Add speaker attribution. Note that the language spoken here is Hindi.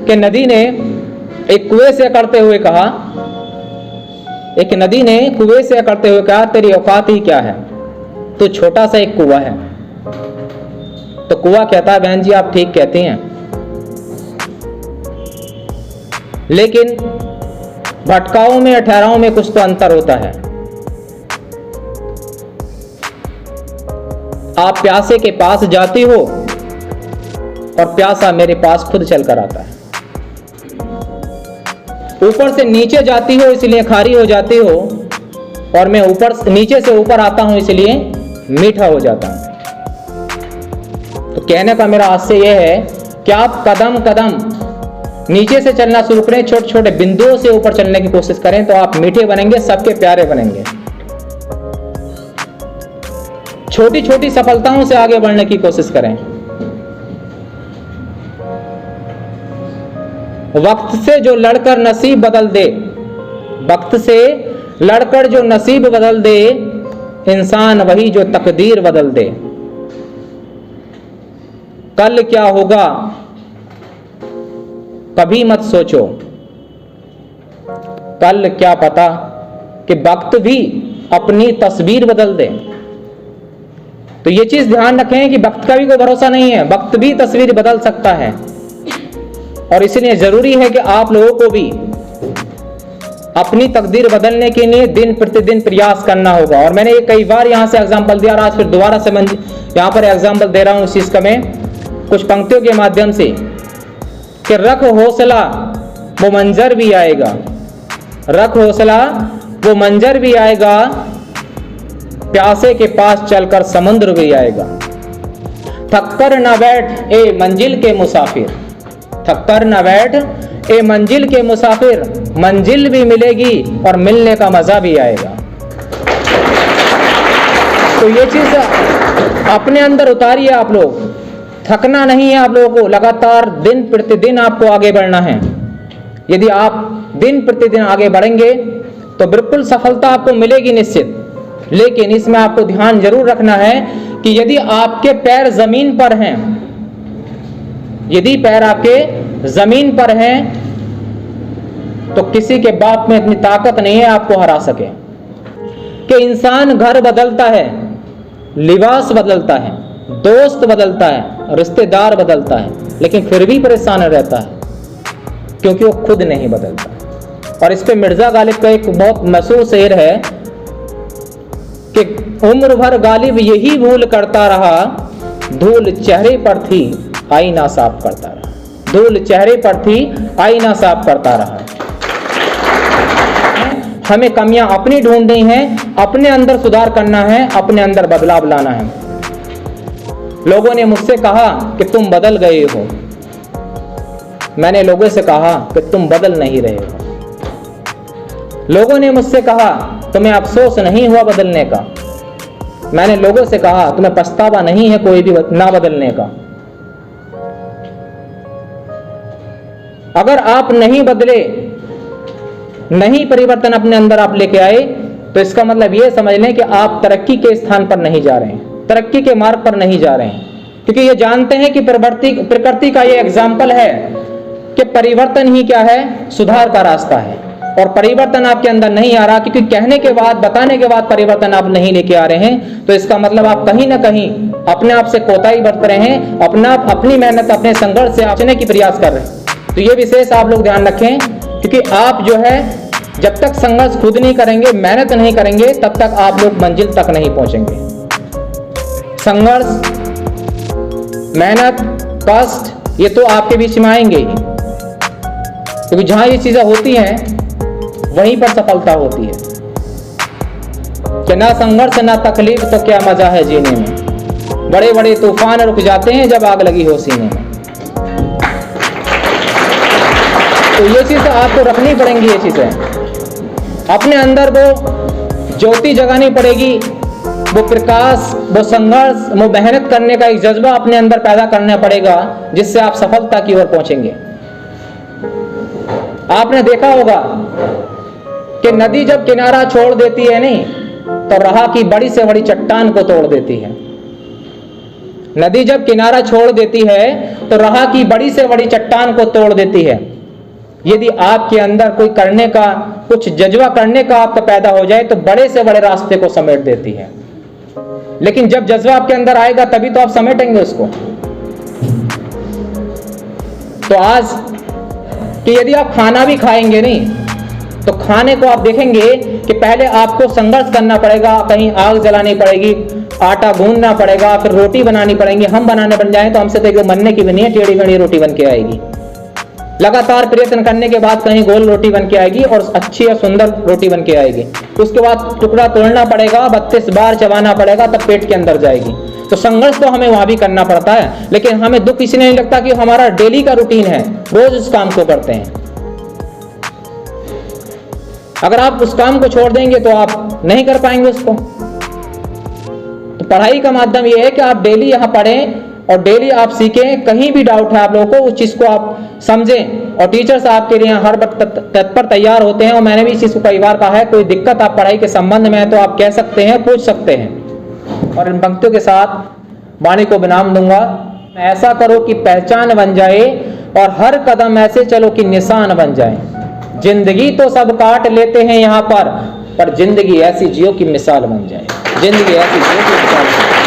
Speaker 1: कि नदी ने एक कुएं से करते हुए कहा, तेरी औकात ही क्या है, तो छोटा सा एक कुआं है। तो कुआं कहता है, बहन जी आप ठीक कहती हैं, लेकिन भटकाओं में ठहराओं में कुछ तो अंतर होता है। आप प्यासे के पास जाती हो और प्यासा मेरे पास खुद चलकर आता है। ऊपर से नीचे जाती हो इसलिए खारी हो जाती हो, और मैं नीचे से ऊपर आता हूं इसलिए मीठा हो जाता हूं। तो कहने का मेरा आशय यह है कि आप कदम कदम नीचे से चलना शुरू करें, छोटे छोटे बिंदुओं से ऊपर चलने की कोशिश करें, तो आप मीठे बनेंगे, सबके प्यारे बनेंगे। छोटी छोटी सफलताओं से आगे बढ़ने की कोशिश करें। वक्त से जो लड़कर नसीब बदल दे, वक्त से लड़कर जो नसीब बदल दे, इंसान वही जो तकदीर बदल दे। कल क्या होगा कभी मत सोचो, कल क्या पता कि वक्त भी अपनी तस्वीर बदल दे। तो ये चीज ध्यान रखें कि वक्त का भी कोई भरोसा नहीं है, वक्त भी तस्वीर बदल सकता है, और इसलिए जरूरी है कि आप लोगों को भी अपनी तकदीर बदलने के लिए दिन प्रतिदिन प्रयास करना होगा। और मैंने कई बार यहां से एग्जाम्पल दिया, और आज फिर दोबारा से मैं यहां पर एग्जाम्पल दे रहा हूं इस चीज का, मैं कुछ पंक्तियों के माध्यम से, कि रख हौसला वो मंजर भी आएगा, रख हौसला वो मंजर भी आएगा, प्यासे के पास चलकर समुद्र भी आएगा। थककर न बैठ ए मंजिल के मुसाफिर, थककर न बैठ ए मंजिल के मुसाफिर, मंजिल भी मिलेगी और मिलने का मजा भी आएगा। तो ये चीज अपने अंदर उतारिए आप लोग, थकना नहीं है आप लोगों को, लगातार दिन प्रतिदिन आपको आगे बढ़ना है। यदि आप दिन प्रतिदिन आगे बढ़ेंगे तो बिल्कुल सफलता आपको मिलेगी निश्चित। लेकिन इसमें आपको ध्यान जरूर रखना है कि यदि आपके पैर जमीन पर हैं, यदि पैर आपके जमीन पर हैं, तो किसी के बाप में इतनी ताकत नहीं है आपको हरा सके। कि इंसान घर बदलता है, लिबास बदलता है, दोस्त बदलता है, रिश्तेदार बदलता है, लेकिन फिर भी परेशान रहता है क्योंकि वो खुद नहीं बदलता। और इस पे मिर्जा गालिब का एक बहुत मशहूर शेर है कि उम्र भर गालिब यही भूल करता रहा, धूल चेहरे पर थी आईना साफ करता रहा, धूल चेहरे पर थी आईना साफ करता रहा। हमें कमियां अपनी ढूंढनी है, अपने अंदर सुधार करना है, अपने अंदर बदलाव लाना है। लोगों ने मुझसे कहा कि तुम बदल गए हो, मैंने लोगों से कहा कि तुम बदल नहीं रहे हो। लोगों ने मुझसे कहा तुम्हें अफसोस नहीं हुआ बदलने का, मैंने लोगों से कहा तुम्हें पछतावा नहीं है कोई भी ना बदलने का। अगर आप नहीं बदले, नहीं परिवर्तन अपने अंदर आप लेके आए, तो इसका मतलब यह समझ लें कि आप तरक्की के स्थान पर नहीं जा रहे हैं, तरक्की के मार्ग पर नहीं जा रहे हैं। क्योंकि ये जानते हैं कि प्रकृति का ये एग्जाम्पल है कि परिवर्तन ही क्या है, सुधार का रास्ता है। और परिवर्तन आपके अंदर नहीं आ रहा, क्योंकि कहने के बाद, बताने के बाद परिवर्तन आप नहीं लेके आ रहे हैं, तो इसका मतलब आप कहीं ना कहीं अपने आप से कोताही बरत रहे हैं, अपनी मेहनत, अपने संघर्ष से बचने की प्रयास कर रहे हैं। तो ये विशेष आप लोग ध्यान रखें, क्योंकि आप जो है जब तक संघर्ष खुद नहीं करेंगे, मेहनत नहीं करेंगे, तब तक आप लोग मंजिल तक नहीं पहुंचेंगे। संघर्ष, मेहनत, कष्ट ये तो आपके बीच में आएंगे ही, क्योंकि जहां ये चीजें होती हैं वहीं पर सफलता होती है। कि ना संघर्ष ना तकलीफ तो क्या मजा है जीने में, बड़े बड़े तूफान रुक जाते हैं जब आग लगी हो सीने में। तो ये चीजें आपको रखनी पड़ेंगी, ये चीजें अपने अंदर वो ज्योति जगानी पड़ेगी, वो प्रकाश, वो संघर्ष, वो मेहनत करने का एक जज्बा अपने अंदर पैदा करना पड़ेगा, जिससे आप सफलता की ओर पहुंचेंगे। आपने देखा होगा कि नदी जब किनारा छोड़ देती है नहीं, तो राह की बड़ी से बड़ी चट्टान को तोड़ देती है। नदी जब किनारा छोड़ देती है तो राह की बड़ी से बड़ी चट्टान को तोड़ देती है। यदि आपके अंदर कोई करने का, कुछ जज्बा करने का आपका पैदा हो जाए तो बड़े से बड़े रास्ते को समेट देती है। लेकिन जब जज्बा आपके अंदर आएगा तभी तो आप समेटेंगे उसको। तो आज कि यदि आप खाना भी खाएंगे नहीं तो खाने को आप देखेंगे कि पहले आपको संघर्ष करना पड़ेगा, कहीं आग जलानी पड़ेगी, आटा गूंदना पड़ेगा, फिर रोटी बनानी पड़ेगी। हम बनाने बन जाएं तो हमसे तो एकदम बनने की भी नहीं है, टेढ़ी मेढ़ी रोटी बन के आएगी। लगातार प्रयत्न करने के बाद कहीं गोल रोटी बन के आएगी और अच्छी और सुंदर रोटी बन के आएगी। उसके बाद टुकड़ा तोड़ना पड़ेगा, 32 बार चबाना पड़ेगा, तब पेट के अंदर जाएगी। तो संघर्ष तो हमें वहां भी करना पड़ता है, लेकिन हमें दुख इसलिए नहीं लगता कि हमारा डेली का रूटीन है, रोज उस काम को करते हैं। अगर आप उस काम को छोड़ देंगे तो आप नहीं कर पाएंगे उसको। तो पढ़ाई का माध्यम यह है कि आप डेली यहां पढ़ें और डेली आप सीखें। कहीं भी डाउट है आप लोगों को, उस चीज को आप समझें और टीचर्स आपके लिए हर वक्त तत्पर तैयार होते हैं। और मैंने भी इस चीज को कई बार कहा है, कोई दिक्कत आप पढ़ाई के संबंध में है तो आप कह सकते हैं, पूछ सकते हैं। और इन पंक्तियों के साथ वाणी को विराम दूंगा। ऐसा करो कि पहचान बन जाए और हर कदम ऐसे चलो कि निशान बन जाए। जिंदगी तो सब काट लेते हैं यहाँ पर जिंदगी ऐसी जियो की मिसाल बन जाए। जिंदगी ऐसी जियो की मिसाल बन जाए।